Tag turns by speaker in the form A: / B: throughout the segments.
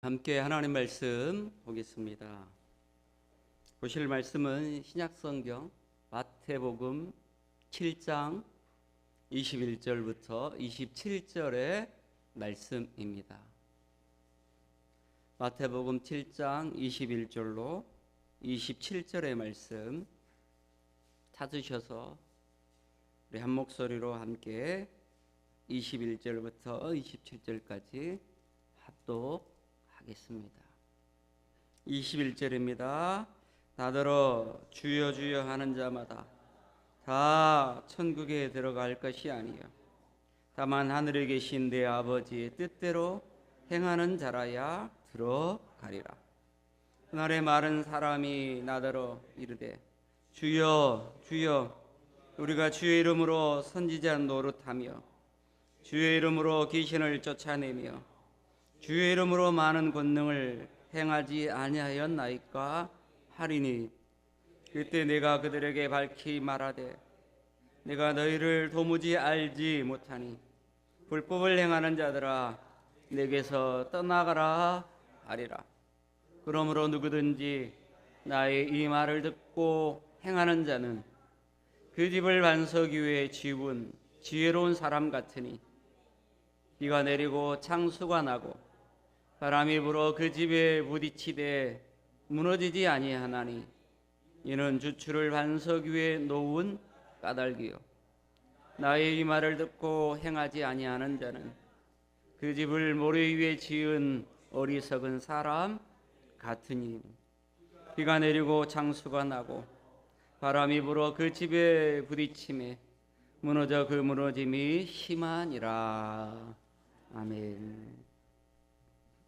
A: 함께 하나님 말씀 보겠습니다. 보실 말씀은 신약성경 마태복음 7장 21절부터 27절의 말씀입니다. 마태복음 7장 21절로 27절의 말씀 찾으셔서 우리 한 목소리로 함께 21절부터 27절까지 합독하겠습니다. 21절입니다. 다들어 주여 주여 하는 자마다 다 천국에 들어갈 것이 아니요 다만 하늘에 계신 내 아버지의 뜻대로 행하는 자라야 들어가리라. 그날에 마른 사람이 나더러 이르되 주여 주여 우리가 주의 이름으로 선지자 노릇하며 주의 이름으로 귀신을 쫓아내며 주의 이름으로 많은 권능을 행하지 아니하였나이까 하리니 그때 내가 그들에게 밝히 말하되 내가 너희를 도무지 알지 못하니 불법을 행하는 자들아 내게서 떠나가라 하리라. 그러므로 누구든지 나의 이 말을 듣고 행하는 자는 그 집을 반석 위에 지은 지혜로운 사람 같으니 비가 내리고 창수가 나고 바람이 불어 그 집에 부딪히되 무너지지 아니하나니 이는 주추를 반석 위에 놓은 까닭이요 나의 이 말을 듣고 행하지 아니하는 자는 그 집을 모래 위에 지은 어리석은 사람 같으니 비가 내리고 창수가 나고 바람이 불어 그 집에 부딪히매 무너져 그 무너짐이 심하니라. 아멘.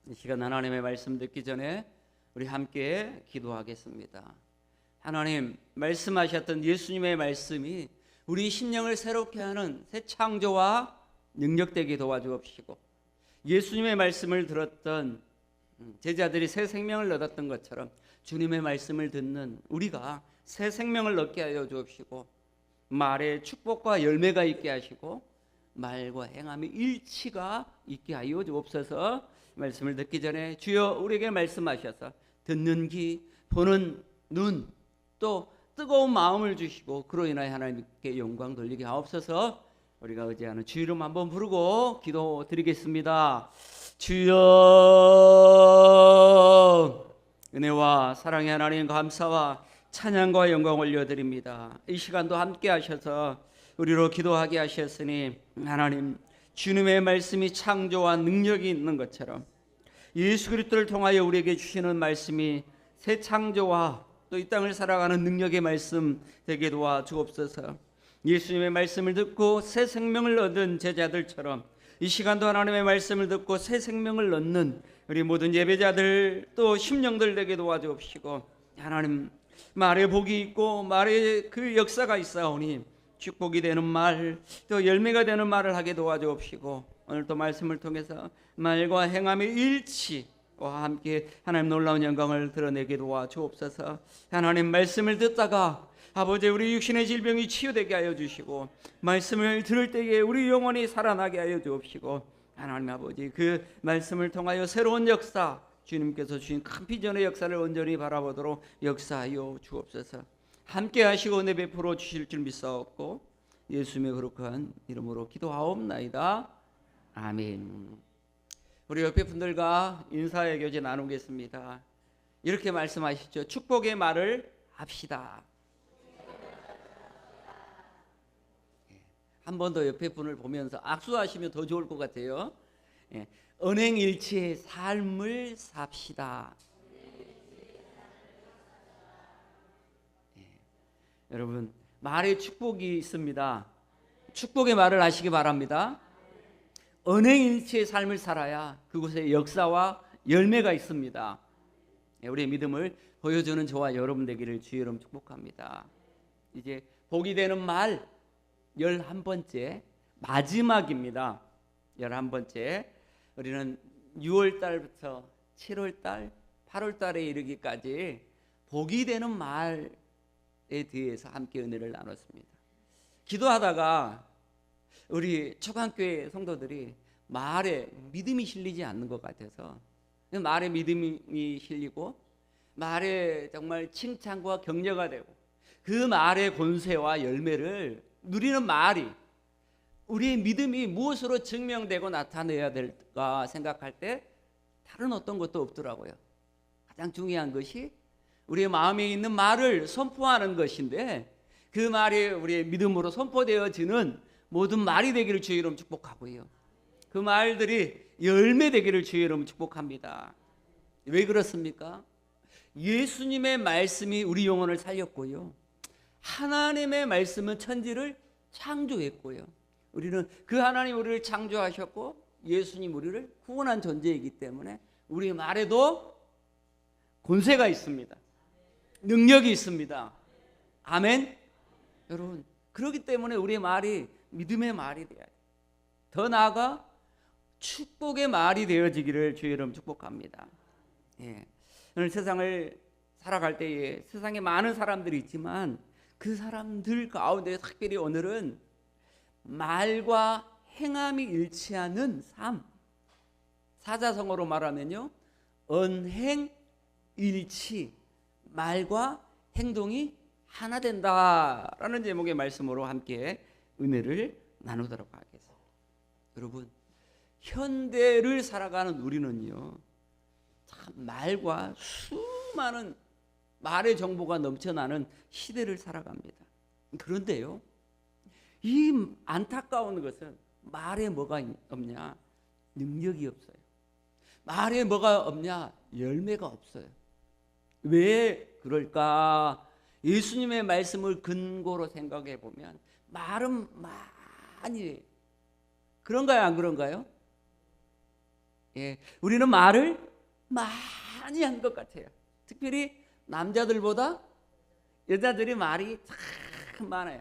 A: 이 시간 하나님의 말씀 듣기 전에 우리 함께 기도하겠습니다. 하나님, 말씀하셨던 예수님의 말씀이 우리 심령을 새롭게 하는 새 창조와 능력되게 도와주옵시고 예수님의 말씀을 들었던 제자들이 새 생명을 얻었던 것처럼 주님의 말씀을 듣는 우리가 새 생명을 얻게 하여 주옵시고 말에 축복과 열매가 있게 하시고 말과 행함의 일치가 있게 하여 주옵소서. 말씀을 듣기 전에 주여 우리에게 말씀하셔서 듣는 귀, 보는 눈, 또 뜨거운 마음을 주시고 그로 인하여 하나님께 영광 돌리게 하옵소서. 우리가 의지하는 주 이름 한번 부르고 기도 드리겠습니다. 주여, 은혜와 사랑의 하나님 감사와 찬양과 영광 올려드립니다. 이 시간도 함께 하셔서 우리로 기도하게 하셨으니 하나님, 주님의 말씀이 창조와 능력이 있는 것처럼 예수 그리스도를 통하여 우리에게 주시는 말씀이 새 창조와 또 이 땅을 살아가는 능력의 말씀 되게 도와주옵소서. 예수님의 말씀을 듣고 새 생명을 얻은 제자들처럼 이 시간도 하나님의 말씀을 듣고 새 생명을 얻는 우리 모든 예배자들 또 심령들 되게 도와주옵시고 하나님, 말에 복이 있고 말에 그 역사가 있사오니 축복이 되는 말 또 열매가 되는 말을 하게 도와주옵시고 오늘 또 말씀을 통해서 말과 행함의 일치와 함께 하나님 놀라운 영광을 드러내게 도와주옵소서. 하나님, 말씀을 듣다가 아버지 우리 육신의 질병이 치유되게 하여 주시고 말씀을 들을 때에 우리 영혼이 살아나게 하여 주옵시고 하나님 아버지 그 말씀을 통하여 새로운 역사, 주님께서 주신 큰 비전의 역사를 온전히 바라보도록 역사하여 주옵소서. 함께 하시고 은혜 베풀어 주실 줄 믿사옵고 예수님의 거룩한 이름으로 기도하옵나이다. 아멘. 우리 옆에 분들과 인사의 교제 나누겠습니다. 이렇게 말씀하시죠. 축복의 말을 합시다. 한 번 더 옆에 분을 보면서 악수하시면 더 좋을 것 같아요. 언행일치의 삶을 삽시다. 여러분, 말에 축복이 있습니다. 축복의 말을 하시기 바랍니다. 언행일치의 삶을 살아야 그곳에 역사와 열매가 있습니다. 우리의 믿음을 보여주는 저와 여러분 되기를 주의 이름 축복합니다. 이제 복이 되는 말 11번째 마지막입니다. 11번째 우리는 6월달부터 7월달 8월달에 이르기까지 복이 되는 말에 대해서 함께 은혜를 나눴습니다. 기도하다가 우리 초강교회 성도들이 말에 믿음이 실리지 않는 것 같아서 말에 믿음이 실리고 말에 정말 칭찬과 격려가 되고 그 말의 권세와 열매를 누리는 말이 우리의 믿음이 무엇으로 증명되고 나타내야 될까 생각할 때 다른 어떤 것도 없더라고요. 가장 중요한 것이 우리의 마음에 있는 말을 선포하는 것인데 그 말이 우리의 믿음으로 선포되어지는 모든 말이 되기를 주의 이름 축복하고요. 그 말들이 열매 되기를 주의 이름 축복합니다. 왜 그렇습니까? 예수님의 말씀이 우리 영혼을 살렸고요. 하나님의 말씀은 천지를 창조했고요. 우리는 그 하나님 우리를 창조하셨고 예수님 우리를 구원한 존재이기 때문에 우리 말에도 권세가 있습니다. 능력이 있습니다. 아멘. 여러분, 그렇기 때문에 우리의 말이 믿음의 말이 돼야 돼요. 더 나아가 축복의 말이 되어지기를 주의 이름 축복합니다. 예. 오늘 세상을 살아갈 때에 세상에 많은 사람들이 있지만 그 사람들 가운데 특별히 오늘은 말과 행함이 일치하는 삶, 사자성어로 말하면요 언행일치, 말과 행동이 하나 된다라는 제목의 말씀으로 함께 은혜를 나누도록 하겠습니다. 여러분, 현대를 살아가는 우리는요 참 말과 수많은 말의 정보가 넘쳐나는 시대를 살아갑니다. 그런데요 이 안타까운 것은 말에 뭐가 없냐? 능력이 없어요. 말에 뭐가 없냐? 열매가 없어요. 왜 그럴까? 예수님의 말씀을 근거로 생각해 보면 말은 많이 그런가요? 안 그런가요? 예, 우리는 말을 많이 한 것 같아요. 특별히 남자들보다 여자들이 말이 참 많아요.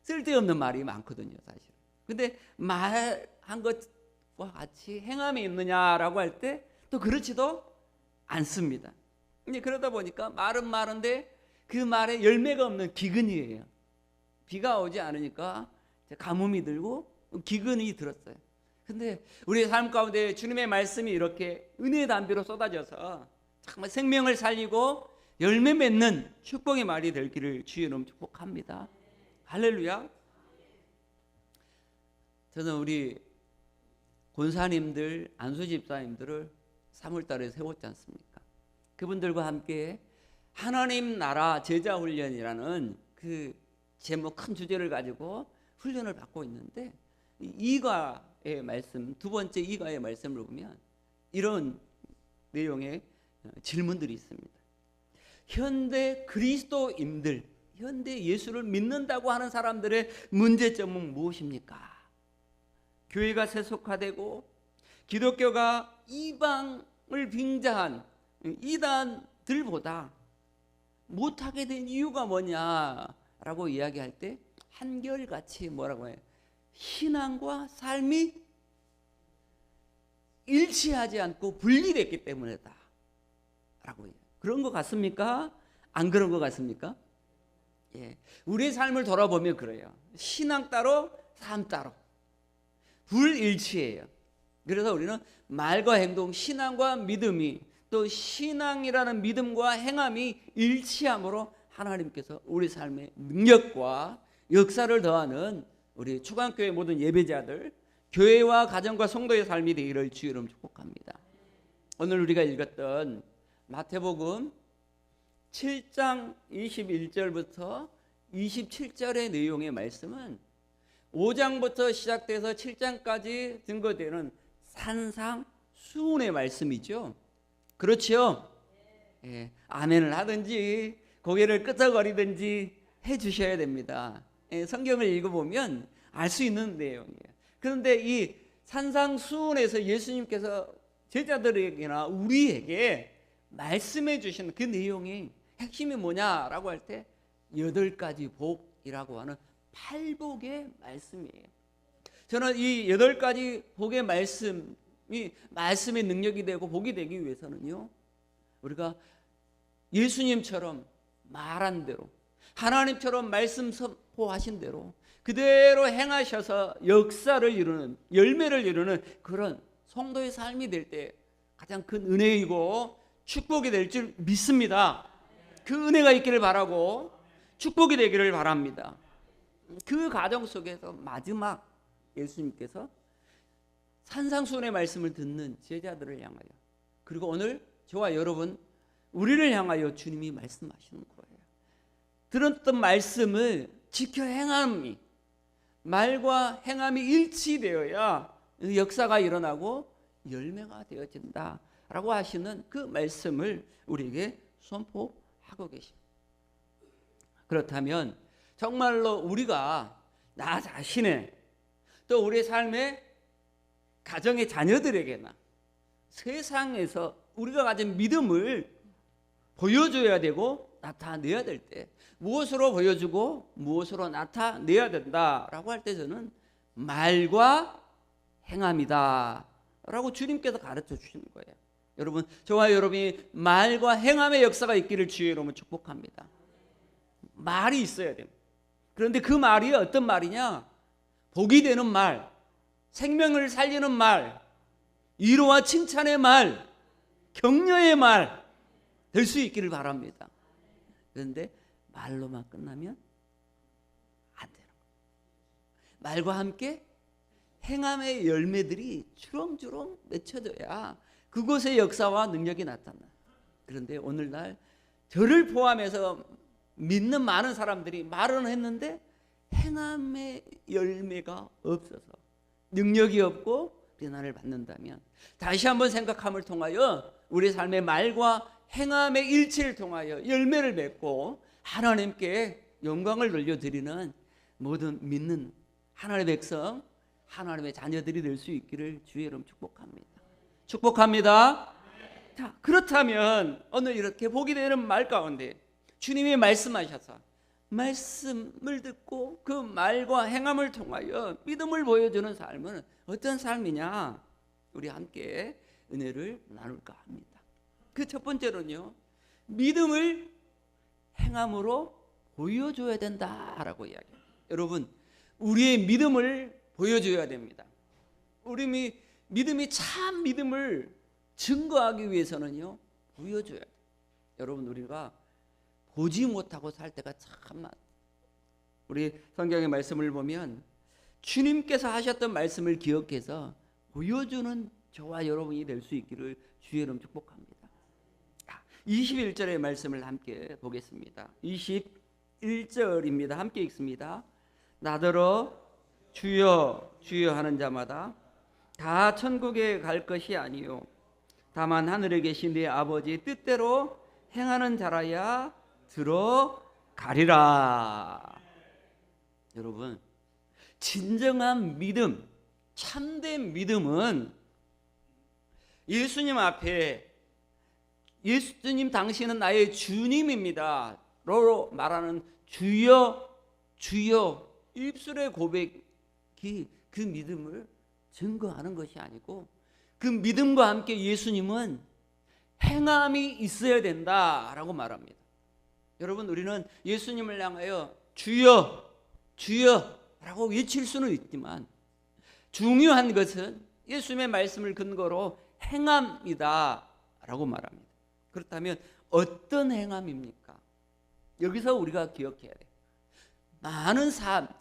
A: 쓸데없는 말이 많거든요, 사실. 근데 말한 것과 같이 행함이 있느냐라고 할 때 또 그렇지도 않습니다. 이제 그러다 보니까 말은 많은데 그 말에 열매가 없는 기근이에요. 비가 오지 않으니까 가뭄이 들고 기근이 들었어요. 근데 우리의 삶 가운데 주님의 말씀이 이렇게 은혜의 담비로 쏟아져서 정말 생명을 살리고 열매 맺는 축복의 말이 될 길을 주의 이름 축복합니다. 할렐루야. 저는 우리 권사님들, 안수집사님들을 3월달에 세웠지 않습니까? 그분들과 함께 하나님 나라 제자훈련이라는 그 제목 큰 주제를 가지고 훈련을 받고 있는데 이과의 말씀, 두 번째 이과의 말씀을 보면 이런 내용의 질문들이 있습니다. 현대 그리스도인들, 현대 예수를 믿는다고 하는 사람들의 문제점은 무엇입니까? 교회가 세속화되고 기독교가 이방을 빙자한 이단들보다 못하게 된 이유가 뭐냐라고 이야기할 때 한결같이 뭐라고 해요? 신앙과 삶이 일치하지 않고 분리됐기 때문이다 라고 해요. 그런 것 같습니까? 안 그런 것 같습니까? 예, 우리의 삶을 돌아보면 그래요. 신앙 따로 삶 따로 불일치해요. 그래서 우리는 말과 행동, 신앙과 믿음이 또 신앙이라는 믿음과 행함이 일치함으로 하나님께서 우리 삶의 능력과 역사를 더하는 우리 초강교회 모든 예배자들, 교회와 가정과 성도의 삶이 되기를 주의 이름 축복합니다. 오늘 우리가 읽었던 마태복음 7장 21절부터 27절의 내용의 말씀은 5장부터 시작돼서 7장까지 증거되는 산상수훈의 말씀이죠. 그렇죠? 예, 아멘을 하든지 고개를 끄덕거리든지 해주셔야 됩니다. 예, 성경을 읽어보면 알 수 있는 내용이에요. 그런데 이 산상수훈에서 예수님께서 제자들에게나 우리에게 말씀해 주시는 그 내용이 핵심이 뭐냐라고 할 때 8가지 복이라고 하는 8복의 말씀이에요. 저는 이 8가지 복의 말씀이 말씀의 능력이 되고 복이 되기 위해서는요, 우리가 예수님처럼 말한 대로 하나님처럼 말씀 선포하신 대로 그대로 행하셔서 역사를 이루는 열매를 이루는 그런 성도의 삶이 될 때 가장 큰 은혜이고 축복이 될 줄 믿습니다. 그 은혜가 있기를 바라고 축복이 되기를 바랍니다. 그 과정 속에서 마지막 예수님께서 산상수훈의 말씀을 듣는 제자들을 향하여, 그리고 오늘 저와 여러분 우리를 향하여 주님이 말씀하시는 거예요. 들었던 말씀을 지켜 행함이, 말과 행함이 일치되어야 역사가 일어나고 열매가 되어진다라고 하시는 그 말씀을 우리에게 선포하고 계십니다. 그렇다면 정말로 우리가 나 자신의, 또 우리의 삶의 가정의 자녀들에게나 세상에서 우리가 가진 믿음을 보여줘야 되고 나타내야 될 때 무엇으로 보여주고 무엇으로 나타내야 된다라고 할 때 저는 말과 행함이다 라고 주님께서 가르쳐 주시는 거예요. 여러분, 저와 여러분이 말과 행함의 역사가 있기를 주의 이름으로 축복합니다. 말이 있어야 됩니다. 그런데 그 말이 어떤 말이냐? 복이 되는 말, 생명을 살리는 말, 위로와 칭찬의 말, 격려의 말 될 수 있기를 바랍니다. 그런데 말로만 끝나면 안 되는 거예요. 말과 함께 행함의 열매들이 주렁주렁 맺혀져야 그곳의 역사와 능력이 나타나. 그런데 오늘날 저를 포함해서 믿는 많은 사람들이 말은 했는데 행함의 열매가 없어서 능력이 없고 비난을 받는다면, 다시 한번 생각함을 통하여 우리 삶의 말과 행함의 일치를 통하여 열매를 맺고 하나님께 영광을 돌려드리는 모든 믿는 하나님의 백성, 하나님의 자녀들이 될 수 있기를 주의 이름 축복합니다. 축복합니다. 자, 그렇다면 오늘 이렇게 복이 되는 말 가운데 주님이 말씀하셔서 말씀을 듣고 그 말과 행함을 통하여 믿음을 보여주는 삶은 어떤 삶이냐? 우리 함께 은혜를 나눌까 합니다. 그 첫 번째로는요, 믿음을 행함으로 보여줘야 된다라고 이야기합니다. 여러분, 우리의 믿음을 보여줘야 됩니다. 우리 믿음이 참 믿음을 증거하기 위해서는요, 보여줘야 돼요. 여러분, 우리가 보지 못하고 살 때가 참 많아요. 우리 성경의 말씀을 보면 주님께서 하셨던 말씀을 기억해서 보여주는 저와 여러분이 될 수 있기를 주의 이름 축복합니다. 21절의 말씀을 함께 보겠습니다. 21절입니다. 함께 읽습니다. 나더러 주여 주여 하는 자마다 다 천국에 갈 것이 아니요 다만 하늘에 계신 네 아버지의 뜻대로 행하는 자라야 들어가리라. 여러분, 진정한 믿음, 참된 믿음은 예수님 앞에 예수님 당신은 나의 주님입니다 로 말하는 주여 주여 입술의 고백이 그 믿음을 증거하는 것이 아니고, 그 믿음과 함께 예수님은 행함이 있어야 된다라고 말합니다. 여러분, 우리는 예수님을 향하여 주여 주여 라고 외칠 수는 있지만 중요한 것은 예수님의 말씀을 근거로 행함이다 라고 말합니다. 그렇다면 어떤 행함입니까? 여기서 우리가 기억해야 돼요. 많은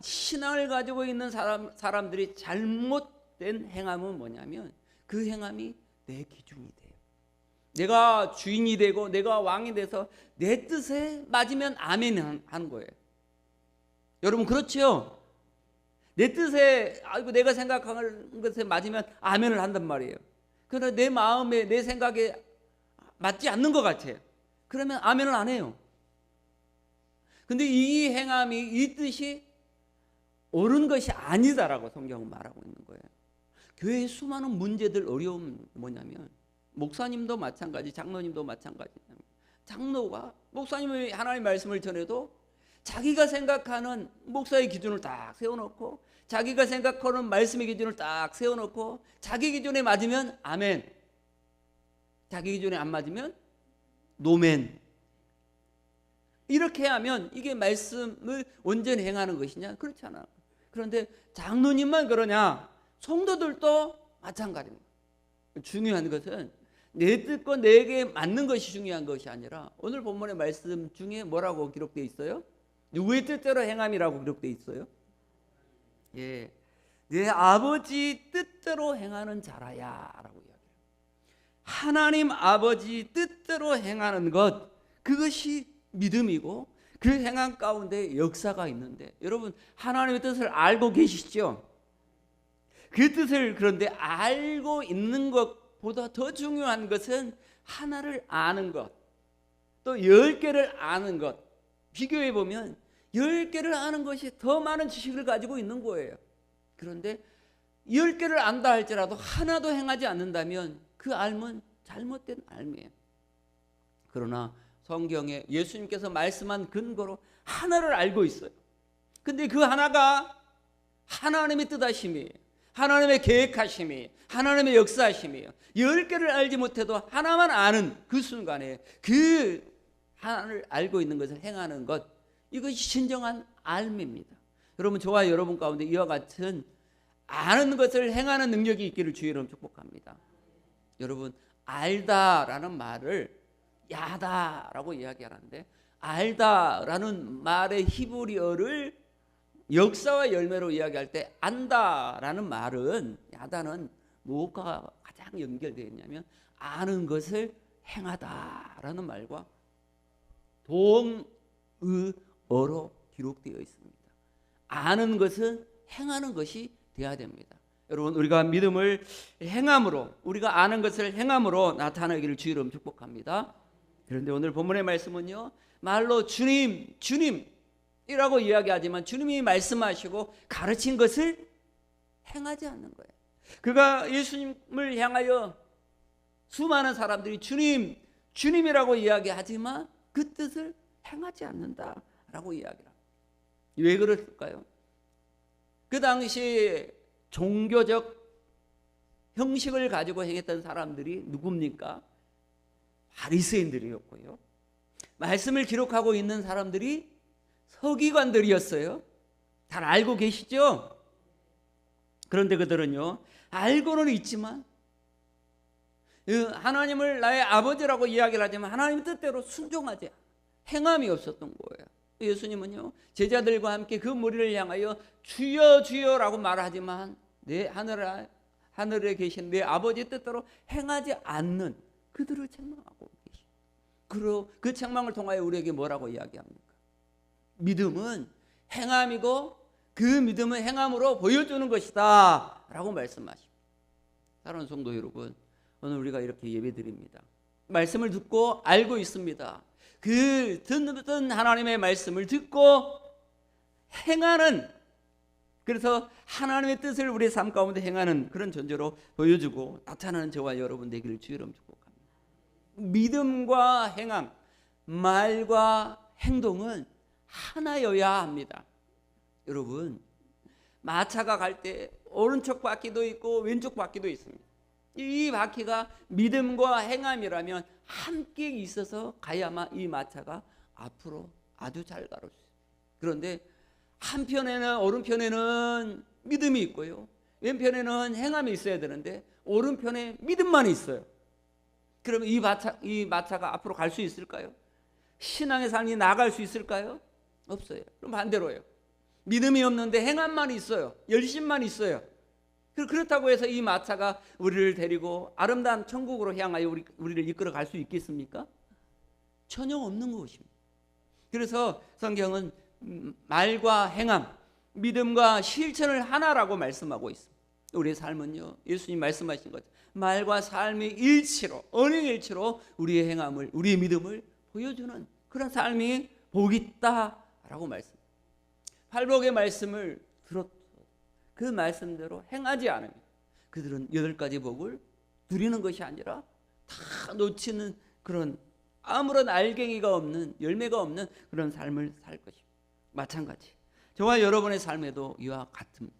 A: 신앙을 가지고 있는 사람들이 잘못된 행함은 뭐냐면 그 행함이 내 기준이 돼요. 내가 주인이 되고 내가 왕이 돼서 내 뜻에 맞으면 아멘 하는 거예요. 여러분, 그렇죠? 내 뜻에, 내가 생각하는 것에 맞으면 아멘을 한단 말이에요. 그러나 내 마음에, 내 생각에 맞지 않는 것 같아요. 그러면 아멘을 안 해요. 근데 이 행함이, 이 뜻이 옳은 것이 아니다라고 성경은 말하고 있는 거예요. 교회의 수많은 문제들, 어려움 뭐냐면 목사님도 마찬가지, 장로님도 마찬가지입니다. 장로가 목사님의 하나님의 말씀을 전해도 자기가 생각하는 목사의 기준을 딱 세워놓고, 자기가 생각하는 말씀의 기준을 딱 세워놓고, 자기 기준에 맞으면 아멘, 자기 기준에 안 맞으면 노멘. 이렇게 하면 이게 말씀을 온전히 행하는 것이냐? 그렇지 않아. 그런데 장로님만 그러냐? 성도들도 마찬가지입니다. 중요한 것은 내 뜻과 내게 맞는 것이 중요한 것이 아니라 오늘 본문의 말씀 중에 뭐라고 기록되어 있어요? 누구의 뜻대로 행함이라고 기록되어 있어요? 예, 내 아버지 뜻대로 행하는 자라야 라고 이야기해요. 하나님 아버지 뜻대로 행하는 것, 그것이 믿음이고 그 행함 가운데 역사가 있는데, 여러분 하나님의 뜻을 알고 계시죠? 그 뜻을 그런데 알고 있는 것보다 더 중요한 것은 하나를 아는 것, 또 10개를 아는 것. 비교해 보면 10개를 아는 것이 더 많은 지식을 가지고 있는 거예요. 그런데 10개를 안다 할지라도 하나도 행하지 않는다면 그 알은 잘못된 알이에요. 그러나 성경에 예수님께서 말씀한 근거로 하나를 알고 있어요. 근데 그 하나가 하나님의 뜻하심이에요. 하나님의 계획하심이에요. 하나님의 역사하심이에요. 10개를 알지 못해도 하나만 아는 그 순간에 그 하나를 알고 있는 것을 행하는 것, 이것이 진정한 알입니다. 여러분, 저와 여러분 가운데 이와 같은 아는 것을 행하는 능력이 있기를 주의 이름으로 축복합니다. 여러분, 알다라는 말을 야다라고 이야기하는데, 알다라는 말의 히브리어를 역사와 열매로 이야기할 때 안다라는 말은, 야다는 뭐가 가장 연결되어 있냐면 아는 것을 행하다라는 말과 동의어로 기록되어 있습니다. 아는 것은 행하는 것이 되어야 됩니다. 여러분, 우리가 믿음을 행함으로, 우리가 아는 것을 행함으로 나타나기를 주의 이름으로 축복합니다. 그런데 오늘 본문의 말씀은요, 말로 주님, 주님이라고 이야기하지만 주님이 말씀하시고 가르친 것을 행하지 않는 거예요. 그가 예수님을 향하여 수많은 사람들이 주님, 주님이라고 이야기하지만 그 뜻을 행하지 않는다라고 이야기합니다. 왜 그랬을까요? 그 당시 종교적 형식을 가지고 행했던 사람들이 누굽니까? 바리새인들이었고요. 말씀을 기록하고 있는 사람들이 서기관들이었어요. 잘 알고 계시죠? 그런데 그들은요, 알고는 있지만 하나님을 나의 아버지라고 이야기를 하지만 하나님의 뜻대로 순종하지 행함이 없었던 거예요. 예수님은요, 제자들과 함께 그 무리를 향하여 주여 주여라고 말하지만 내 하늘에 계신 내 아버지 뜻대로 행하지 않는 그들을 책망하고 계시죠. 그리고 그 책망을 통하여 우리에게 뭐라고 이야기합니까? 믿음은 행함이고 그 믿음은 행함으로 보여주는 것이다 라고 말씀하십니다. 사랑하는 성도 여러분, 오늘 우리가 이렇게 예배드립니다. 말씀을 듣고 알고 있습니다. 그 듣는 하나님의 말씀을 듣고 행하는, 그래서 하나님의 뜻을 우리의 삶 가운데 행하는 그런 존재로 보여주고 나타나는 저와 여러분 되기를 주의 이름으로 축복합니다. 믿음과 행함, 말과 행동은 하나여야 합니다. 여러분, 마차가 갈 때 오른쪽 바퀴도 있고 왼쪽 바퀴도 있습니다. 이 바퀴가 믿음과 행함이라면 함께 있어서 가야만 이 마차가 앞으로 아주 잘 가를 수 있어요. 그런데 한편에는, 오른편에는 믿음이 있고요, 왼편에는 행함이 있어야 되는데 오른편에 믿음만 있어요. 그러면 이 마차가 앞으로 갈 수 있을까요? 신앙의 삶이 나아갈 수 있을까요? 없어요. 그럼 반대로요, 믿음이 없는데 행함만 있어요, 열심만 있어요. 그렇다고 해서 이 마차가 우리를 데리고 아름다운 천국으로 향하여 우리를 이끌어 갈 수 있겠습니까? 전혀 없는 것입니다. 그래서 성경은 말과 행함, 믿음과 실천을 하나라고 말씀하고 있습니다. 우리의 삶은요, 예수님 말씀하신 것, 말과 삶의 일치로, 언행일치로 우리의 행함을, 우리의 믿음을 보여주는 그런 삶이 복이 있다라고 말씀합니다. 팔복의 말씀을 들었 그 말씀대로 행하지 않으면 그들은 8가지 복을 누리는 것이 아니라 다 놓치는 그런 아무런 알갱이가 없는, 열매가 없는 그런 삶을 살 것입니다. 마찬가지 저와 여러분의 삶에도 이와 같습니다.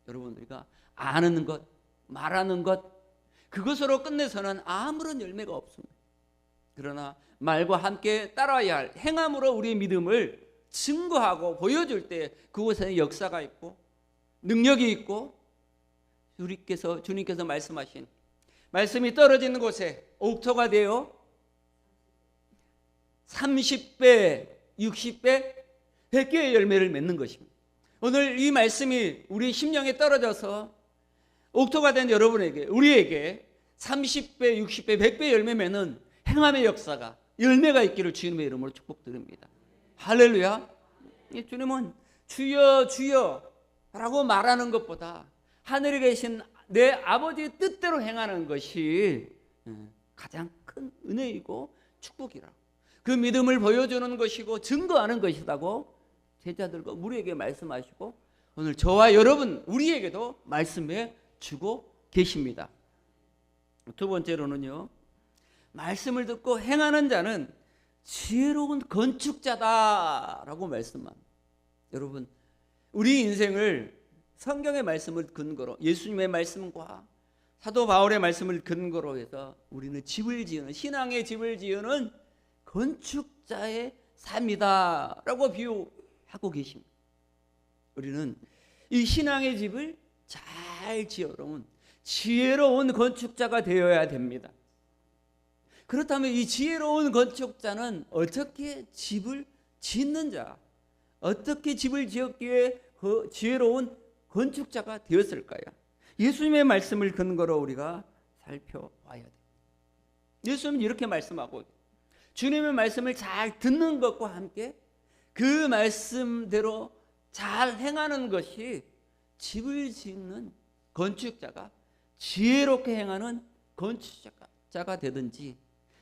A: 여러분, 우리가 아는 것, 말하는 것, 그것으로 끝내서는 아무런 열매가 없습니다. 그러나 말과 함께 따라야 할 행함으로 우리의 믿음을 증거하고 보여줄 때 그곳에는 역사가 있고 능력이 있고, 주님께서 말씀하신 말씀이 떨어지는 곳에 옥토가 돼요? 30배, 60배, 100개의 열매를 맺는 것입니다. 오늘 이 말씀이 우리 심령에 떨어져서 옥토가 된 여러분에게, 우리에게 30배, 60배, 100배 열매 맺는 행함의 역사가, 열매가 있기를 주님의 이름으로 축복드립니다. 할렐루야. 주님은 주여 주여 라고 말하는 것보다 하늘에 계신 내 아버지의 뜻대로 행하는 것이 가장 큰 은혜이고 축복이라고, 그 믿음을 보여주는 것이고 증거하는 것이라고 제자들과 우리에게 말씀하시고 오늘 저와 여러분 우리에게도 말씀해 주고 계십니다. 두 번째로는요, 말씀을 듣고 행하는 자는 지혜로운 건축자다라고 말씀합니다. 여러분, 우리 인생을 성경의 말씀을 근거로, 예수님의 말씀과 사도 바울의 말씀을 근거로 해서 우리는 집을 지으는, 신앙의 집을 지으는 건축자의 삶이다 라고 비유하고 계십니다. 우리는 이 신앙의 집을 잘 지어놓은 지혜로운 건축자가 되어야 됩니다. 그렇다면 이 지혜로운 건축자는 어떻게 집을 짓는 자, 어떻게 집을 지었기에 그 지혜로운 건축자가 되었을까요? 예수님의 말씀을 근거로 우리가 살펴봐야 돼요. 예수님은 이렇게 말씀하고, 주님의 말씀을 잘 듣는 것과 함께 그 말씀대로 잘 행하는 것이 집을 짓는 건축자가, 지혜롭게 행하는 건축자가 되든지,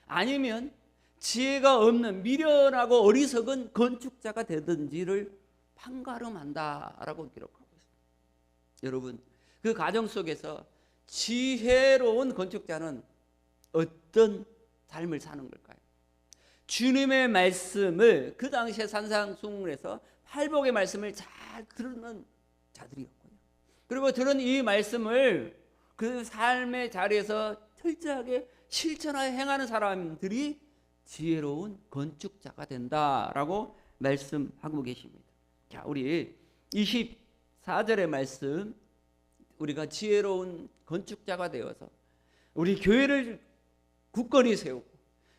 A: 아니면 지혜가 없는 미련하고 어리석은 건축자가 되든지를 판가름한다라고 기록하고 있습니다. 여러분, 그 가정 속에서 지혜로운 건축자는 어떤 삶을 사는 걸까요? 주님의 말씀을 그 당시에 산상수훈에서 팔복의 말씀을 잘 듣는 자들이었고요. 그리고 들은 이 말씀을 그 삶의 자리에서 철저하게 실천하여 행하는 사람들이 지혜로운 건축자가 된다라고 말씀하고 계십니다. 자, 우리 24절의 말씀, 우리가 지혜로운 건축자가 되어서 우리 교회를 굳건히 세우고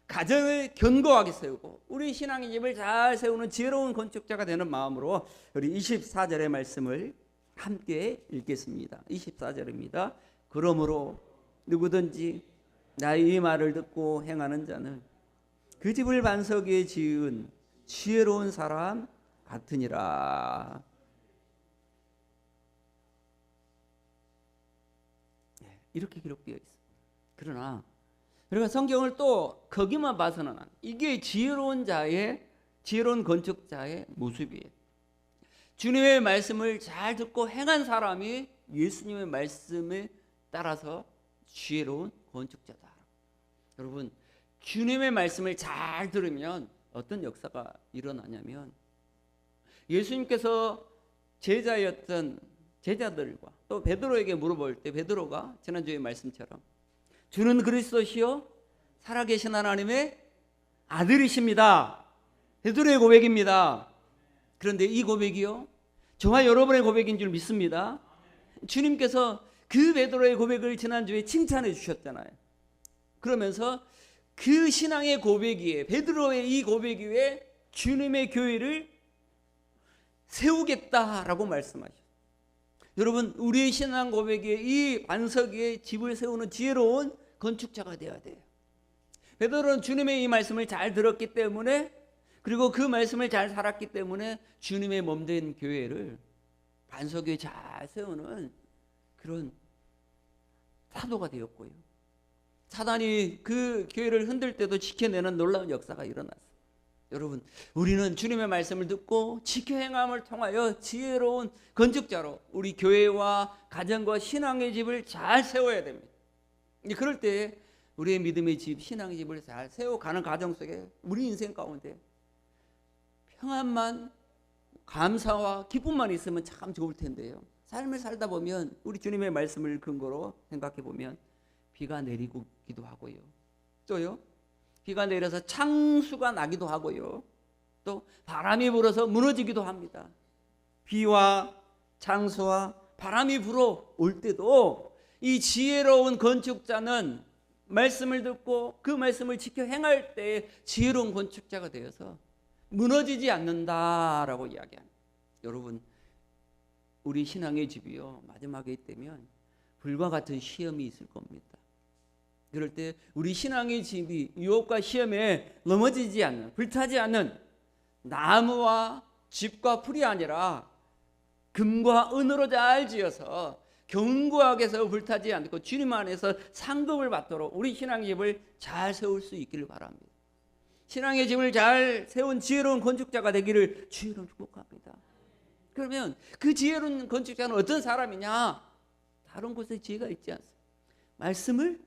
A: 가정을 견고하게 세우고 우리 신앙의 집을 잘 세우는 지혜로운 건축자가 되는 마음으로 우리 24절의 말씀을 함께 읽겠습니다. 24절입니다. 그러므로 누구든지 나의 이 말을 듣고 행하는 자는 그 집을 반석 위에 지은 지혜로운 사람 같으니라. 이렇게 기록되어 있습니다. 그러나 우리가 성경을 또 거기만 봐서는 이게 지혜로운 자의, 지혜로운 건축자의 모습이에요. 주님의 말씀을 잘 듣고 행한 사람이 예수님의 말씀에 따라서 지혜로운 건축자다. 여러분, 주님의 말씀을 잘 들으면 어떤 역사가 일어나냐면, 예수님께서 제자였던 제자들과 또 베드로에게 물어볼 때 베드로가 지난주의 말씀처럼 주는 그리스도시요 살아계신 하나님의 아들이십니다. 베드로의 고백입니다. 그런데 이 고백이요, 저와 여러분의 고백인 줄 믿습니다. 주님께서 그 베드로의 고백을 지난주에 칭찬해 주셨잖아요. 그러면서 그 신앙의 고백 위에, 베드로의 이 고백 위에 주님의 교회를 세우겠다라고 말씀하셨어요. 여러분, 우리의 신앙 고백 위에, 이 반석 위에 집을 세우는 지혜로운 건축자가 되어야 돼요. 베드로는 주님의 이 말씀을 잘 들었기 때문에, 그리고 그 말씀을 잘 살았기 때문에 주님의 몸된 교회를 반석 위에 잘 세우는 그런 사도가 되었고요. 사단이 그 교회를 흔들 때도 지켜내는 놀라운 역사가 일어났어요. 여러분, 우리는 주님의 말씀을 듣고 지켜 행함을 통하여 지혜로운 건축자로 우리 교회와 가정과 신앙의 집을 잘 세워야 됩니다. 그럴 때 우리의 믿음의 집, 신앙의 집을 잘 세워가는 과정 속에 우리 인생 가운데 평안만, 감사와 기쁨만 있으면 참 좋을 텐데요. 삶을 살다 보면 우리 주님의 말씀을 근거로 생각해 보면 비가 내리기도 하고요. 또요, 비가 내려서 창수가 나기도 하고요. 또 바람이 불어서 무너지기도 합니다. 비와 창수와 바람이 불어올 때도 이 지혜로운 건축자는 말씀을 듣고 그 말씀을 지켜 행할 때 지혜로운 건축자가 되어서 무너지지 않는다라고 이야기합니다. 여러분, 우리 신앙의 집이요, 마지막에 되면 불과 같은 시험이 있을 겁니다. 그럴 때 우리 신앙의 집이 유혹과 시험에 넘어지지 않는, 불타지 않는 나무와 집과 풀이 아니라 금과 은으로 잘 지어서 견고하게서 불타지 않고 주님 안에서 상급을 받도록 우리 신앙의 집을 잘 세울 수 있기를 바랍니다. 신앙의 집을 잘 세운 지혜로운 건축자가 되기를 주의로 축복합니다. 그러면 그 지혜로운 건축자는 어떤 사람이냐? 다른 곳에 지혜가 있지 않습니다. 말씀을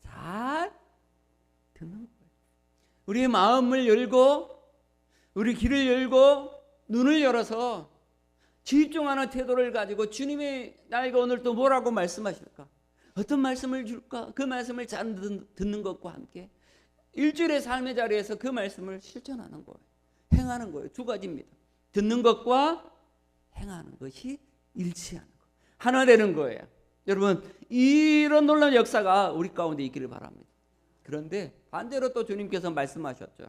A: 잘 듣는 거예요. 우리의 마음을 열고 우리 귀를 열고 눈을 열어서 집중하는 태도를 가지고 주님이 나에게 오늘 또 뭐라고 말씀하실까? 어떤 말씀을 줄까? 그 말씀을 잘 듣는 것과 함께 일주일의 삶의 자리에서 그 말씀을 실천하는 거예요. 행하는 거예요. 두 가지입니다. 듣는 것과 행하는 것이 일치하는 거. 하나 되는 거예요. 여러분, 이런 놀라운 역사가 우리 가운데 있기를 바랍니다. 그런데 반대로 또 주님께서 말씀하셨죠.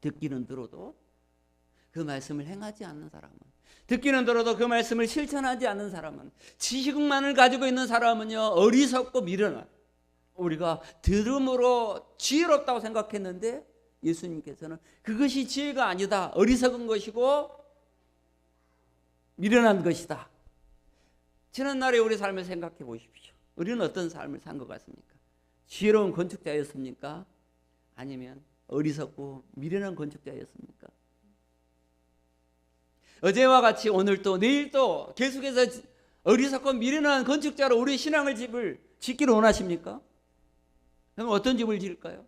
A: 듣기는 들어도 그 말씀을 행하지 않는 사람은, 듣기는 들어도 그 말씀을 실천하지 않는 사람은, 지식만을 가지고 있는 사람은요, 어리석고 미련한, 우리가 들음으로 지혜롭다고 생각했는데 예수님께서는 그것이 지혜가 아니다, 어리석은 것이고 미련한 것이다. 지난날에 우리 삶을 생각해 보십시오. 우리는 어떤 삶을 산 것 같습니까? 지혜로운 건축자였습니까? 아니면 어리석고 미련한 건축자였습니까? 어제와 같이 오늘 또 내일 또 계속해서 어리석고 미련한 건축자로 우리 신앙의 집을 짓기를 원하십니까? 그럼 어떤 집을 지을까요?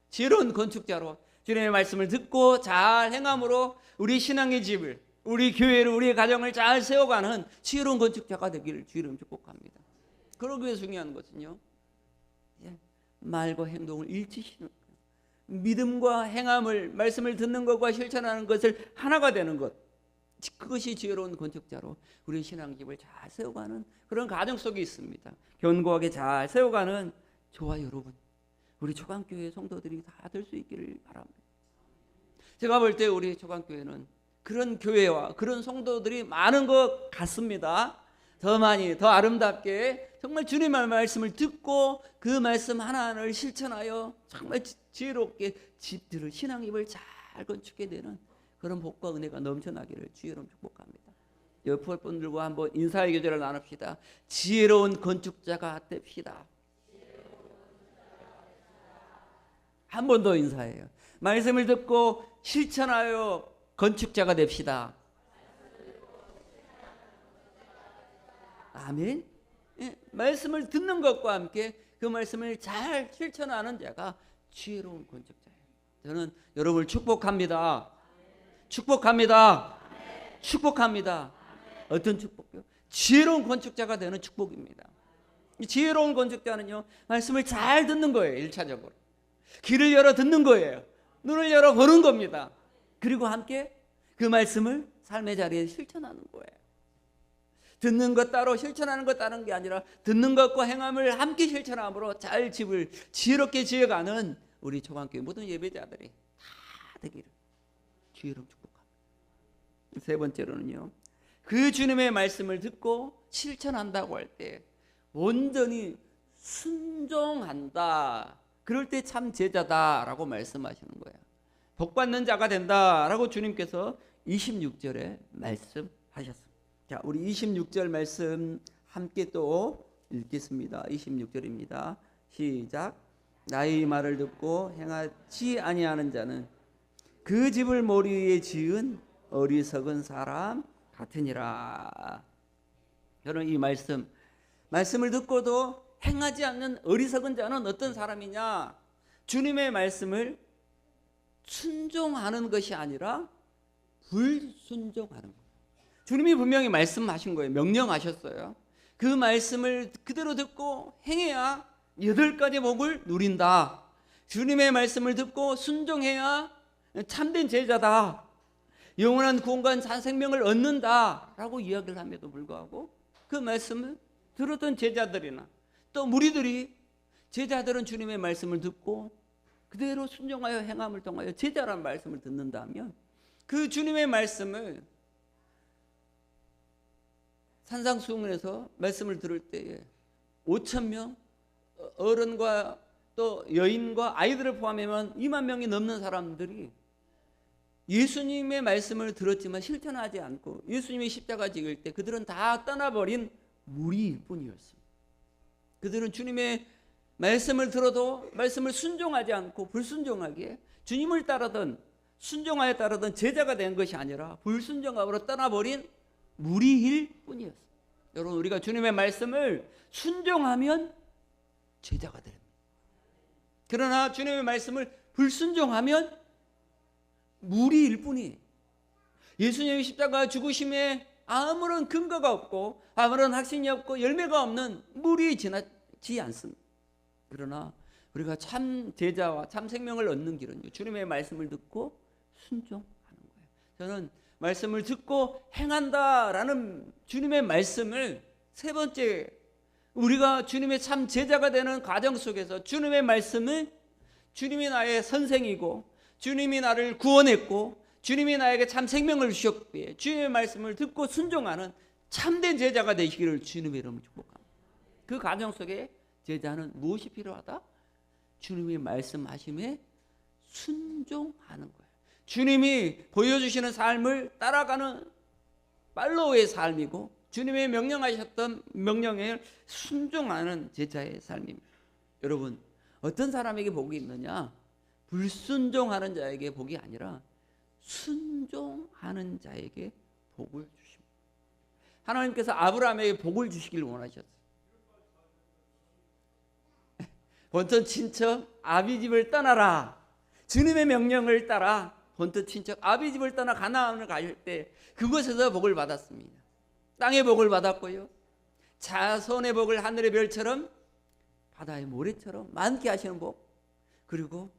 A: 지혜로운 건축자로 주님의 말씀을 듣고 잘 행함으로 우리 신앙의 집을, 우리 교회를, 우리의 가정을 잘 세워가는 지혜로운 건축자가 되기를 주의로 축복합니다. 그러기 위해 중요한 것은요, 말과 행동을 일치시키는 거예요. 믿음과 행함을, 말씀을 듣는 것과 실천하는 것을 하나가 되는 것, 그것이 지혜로운 건축자로 우리 신앙집을 잘 세워가는 그런 가정 속에 있습니다. 견고하게 잘 세워가는 저와 여러분, 우리 초강교회 성도들이 다 될 수 있기를 바랍니다. 제가 볼 때 우리 초강교회는 그런 교회와 그런 성도들이 많은 것 같습니다. 더 많이, 더 아름답게 정말 주님의 말씀을 듣고 그 말씀 하나하나를 실천하여 정말 지혜롭게 집들을, 신앙집을 잘 건축해 되는 그런 복과 은혜가 넘쳐나기를 주의로 축복합니다. 옆에 분들과 한번 인사의 교제를 나눕시다. 지혜로운 건축자가 됩시다. 한 번 더 인사해요. 말씀을 듣고 실천하여 건축자가 됩시다. 아멘. 말씀을 듣는 것과 함께 그 말씀을 잘 실천하는 자가 지혜로운 건축자예요. 저는 여러분을 축복합니다. 축복합니다. 축복합니다. 어떤 축복이요? 지혜로운 건축자가 되는 축복입니다. 지혜로운 건축자는요, 말씀을 잘 듣는 거예요. 1차적으로 귀를 열어 듣는 거예요. 눈을 열어 보는 겁니다. 그리고 함께 그 말씀을 삶의 자리에 실천하는 거예요. 듣는 것 따로 실천하는 것 따른 게 아니라 듣는 것과 행함을 함께 실천함으로 잘 집을 지혜롭게 지어가는 우리 초강교회 모든 예배자들이 다 되기를 주의로 축복합니다. 세 번째로는요, 그 주님의 말씀을 듣고 실천한다고 할 때 온전히 순종한다. 그럴 때 참 제자다라고 말씀하시는 거예요. 복받는 자가 된다라고 주님께서 26절에 말씀하셨습니다. 자, 우리 26절 말씀 함께 또 읽겠습니다. 26절입니다. 시작. 나의 말을 듣고 행하지 아니하는 자는 그 집을 모리 위에 지은 어리석은 사람 같으니라. 저는 이 말씀을 듣고도 행하지 않는 어리석은 자는 어떤 사람이냐? 주님의 말씀을 순종하는 것이 아니라 불순종하는 거예요. 주님이 분명히 말씀하신 거예요. 명령하셨어요. 그 말씀을 그대로 듣고 행해야 8가지 복을 누린다. 주님의 말씀을 듣고 순종해야 참된 제자다. 영원한 구원과 생명을 얻는다 라고 이야기를 함에도 불구하고 그 말씀을 들었던 제자들이나 또 무리들이 제자들은 주님의 말씀을 듣고 그대로 순종하여 행함을 통하여 제자라는 말씀을 듣는다면 그 주님의 말씀을 산상수훈에서 말씀을 들을 때에 5,000명 어른과 또 여인과 아이들을 포함하면 2만 명이 넘는 사람들이 예수님의 말씀을 들었지만 실천하지 않고 예수님이 십자가 지을 때 그들은 다 떠나버린 무리일 뿐이었습니다. 그들은 주님의 말씀을 들어도 말씀을 순종하지 않고 불순종하게 주님을 따르던 순종하여 따르던 제자가 된 것이 아니라 불순종함으로 떠나버린 무리일 뿐이었습니다. 여러분, 우리가 주님의 말씀을 순종하면 제자가 됩니다. 그러나 주님의 말씀을 불순종하면 무리일 뿐이에요. 예수님의 십자가 죽으심에 아무런 근거가 없고 아무런 확신이 없고 열매가 없는 무리 지나지 않습니다. 그러나 우리가 참 제자와 참 생명을 얻는 길은 주님의 말씀을 듣고 순종하는 거예요. 저는 말씀을 듣고 행한다라는 주님의 말씀을 세 번째, 우리가 주님의 참 제자가 되는 과정 속에서 주님의 말씀을 주님이 나의 선생이고 주님이 나를 구원했고 주님이 나에게 참 생명을 주셨기에 주님의 말씀을 듣고 순종하는 참된 제자가 되시기를 주님의 이름으로 축복합니다. 그 과정 속에 제자는 무엇이 필요하다? 주님의 말씀하심에 순종하는 거예요. 주님이 보여주시는 삶을 따라가는 팔로우의 삶이고 주님의 명령하셨던 명령에 순종하는 제자의 삶입니다. 여러분, 어떤 사람에게 복이 있느냐? 불순종하는 자에게 복이 아니라 순종하는 자에게 복을 주십니다. 하나님께서 아브라함에게 복을 주시길 원하셨어요. 본토 친척 아비집을 떠나라. 주님의 명령을 따라 본토 친척 아비집을 떠나 가나안을 갈 때 그곳에서 복을 받았습니다. 땅의 복을 받았고요, 자손의 복을 하늘의 별처럼 바다의 모래처럼 많게 하시는 복, 그리고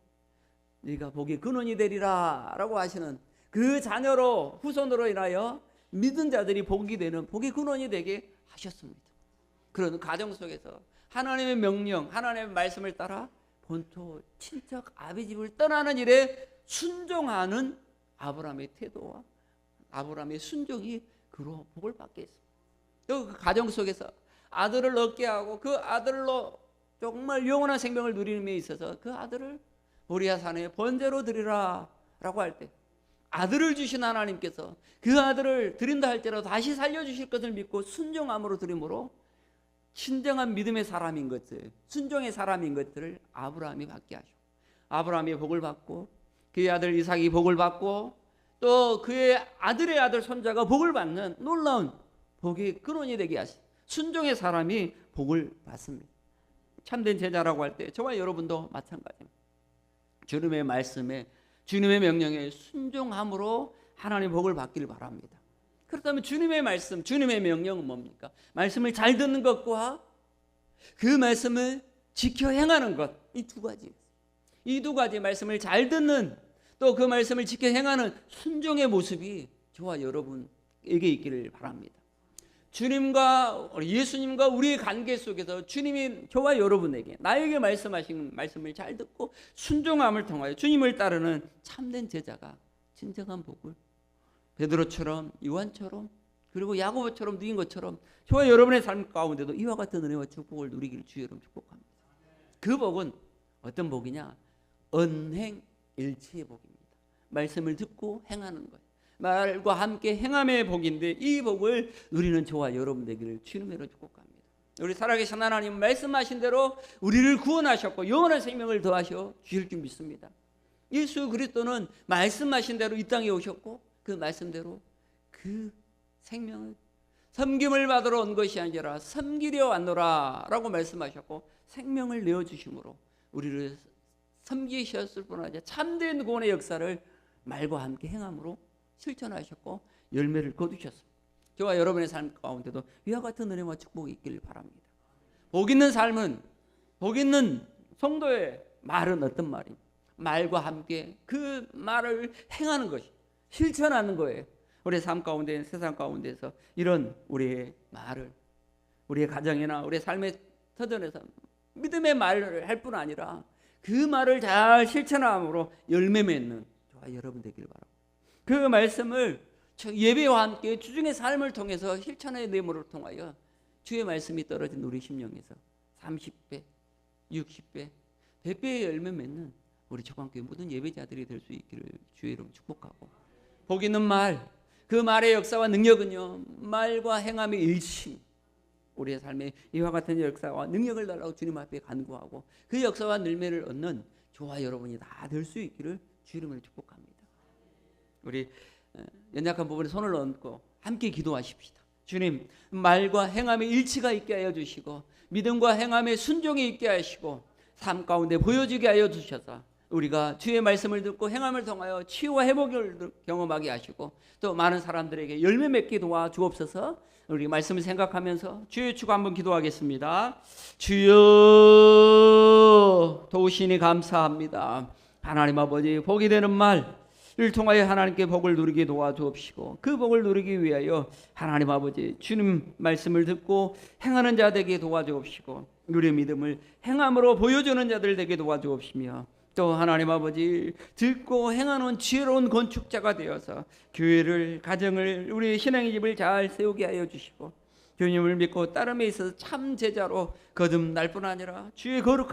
A: 네가 복의 근원이 되리라 라고 하시는 그 자녀로 후손으로 인하여 믿은 자들이 복이 되는 복의 근원이 되게 하셨습니다. 그런 가정 속에서 하나님의 명령, 하나님의 말씀을 따라 본토 친척 아비집을 떠나는 일에 순종하는 아브라함의 태도와 아브라함의 순종이 그로 복을 받게 했습니다. 또 그 가정 속에서 아들을 얻게 하고 그 아들로 정말 영원한 생명을 누리는 데 있어서 그 아들을 모리아 산에 번제로 드리라 라고 할 때 아들을 주신 하나님께서 그 아들을 드린다 할지라도 다시 살려주실 것을 믿고 순종함으로 드림으로 진정한 믿음의 사람인 것들, 순종의 사람인 것들을 아브라함이 받게 하시고 아브라함이 복을 받고 그의 아들 이삭이 복을 받고 또 그의 아들의 아들 손자가 복을 받는 놀라운 복의 근원이 되게 하신 순종의 사람이 복을 받습니다. 참된 제자라고 할 때 저와 여러분도 마찬가지입니다. 주님의 말씀에 주님의 명령에 순종함으로 하나님의 복을 받기를 바랍니다. 그렇다면 주님의 말씀, 주님의 명령은 뭡니까? 말씀을 잘 듣는 것과 그 말씀을 지켜 행하는 것, 이 두 가지. 이 두 가지 말씀을 잘 듣는 또 그 말씀을 지켜 행하는 순종의 모습이 저와 여러분에게 있기를 바랍니다. 주님과 예수님과 우리의 관계 속에서 주님이 저와 여러분에게 나에게 말씀하신 말씀을 잘 듣고 순종함을 통하여 주님을 따르는 참된 제자가 진정한 복을 베드로처럼 요한처럼 그리고 야고보처럼 누린 것처럼 저와 여러분의 삶 가운데도 이와 같은 은혜와 축복을 누리기를 주의 이름으로 축복합니다. 그 복은 어떤 복이냐? 언행일치의 복입니다. 말씀을 듣고 행하는 것, 말과 함께 행함의 복인데 이 복을 누리는 저와 여러분 되기를 주님으로 축복합니다. 우리 살아계신 하나님 말씀하신 대로 우리를 구원하셨고 영원한 생명을 더하셔 주실 줄 믿습니다. 예수 그리스도는 말씀하신 대로 이 땅에 오셨고 그 말씀대로 그 생명을 섬김을 받으러 온 것이 아니라 섬기려 왔노라 라고 말씀하셨고 생명을 내어주심으로 우리를 섬기셨을 뿐 아니라 참된 구원의 역사를 말과 함께 행함으로 실천하셨고 열매를 거두셨습니다. 저와 여러분의 삶 가운데도 이와 같은 은혜와 축복이 있기를 바랍니다. 복 있는 삶은, 복 있는 성도의 말은 어떤 말입니까? 말과 함께 그 말을 행하는 것이, 실천하는 거예요. 우리의 삶 가운데, 세상 가운데서 이런 우리의 말을 우리의 가정이나 우리의 삶의 터전에서 믿음의 말을 할 뿐 아니라 그 말을 잘 실천함으로 열매 맺는 저와 여러분 되길 바랍니다. 그 말씀을 예배와 함께 주중의 삶을 통해서 실천의 내모를 통하여 주의 말씀이 떨어진 우리 심령에서 30배, 60배, 100배의 열매 맺는 우리 적광교회 모든 예배자들이 될 수 있기를 주의 이름 축복하고, 복 있는 말, 그 말의 역사와 능력은요, 말과 행함의 일심, 우리의 삶에 이와 같은 역사와 능력을 달라고 주님 앞에 간구하고 그 역사와 열매를 얻는 저와 여러분이 다 될 수 있기를 주 이름으로 축복합니다. 우리 연약한 부분에 손을 얹고 함께 기도하십시다. 주님, 말과 행함의 일치가 있게 하여 주시고 믿음과 행함의 순종이 있게 하시고 삶 가운데 보여지게 하여 주셔서 우리가 주의 말씀을 듣고 행함을 통하여 치유와 회복을 경험하게 하시고 또 많은 사람들에게 열매 맺게 도와주옵소서. 우리 말씀을 생각하면서 주의 축 한번 기도하겠습니다. 주여, 도우시니 감사합니다. 하나님 아버지, 복이 되는 말을 통하여 하나님께 복을 누리게 도와주옵시고 그 복을 누리기 위하여 하나님 아버지 주님 말씀을 듣고 행하는 자 되게 도와주옵시고 우리의 믿음을 행함으로 보여주는 자들 되게 도와주옵시며 또 하나님 아버지 듣고 행하는 지혜로운 건축자가 되어서 교회를, 가정을, 우리의 신앙의 집을 잘 세우게 하여 주시고 주님을 믿고 따름에 있어서 참 제자로 거듭날 뿐 아니라 주의 거룩한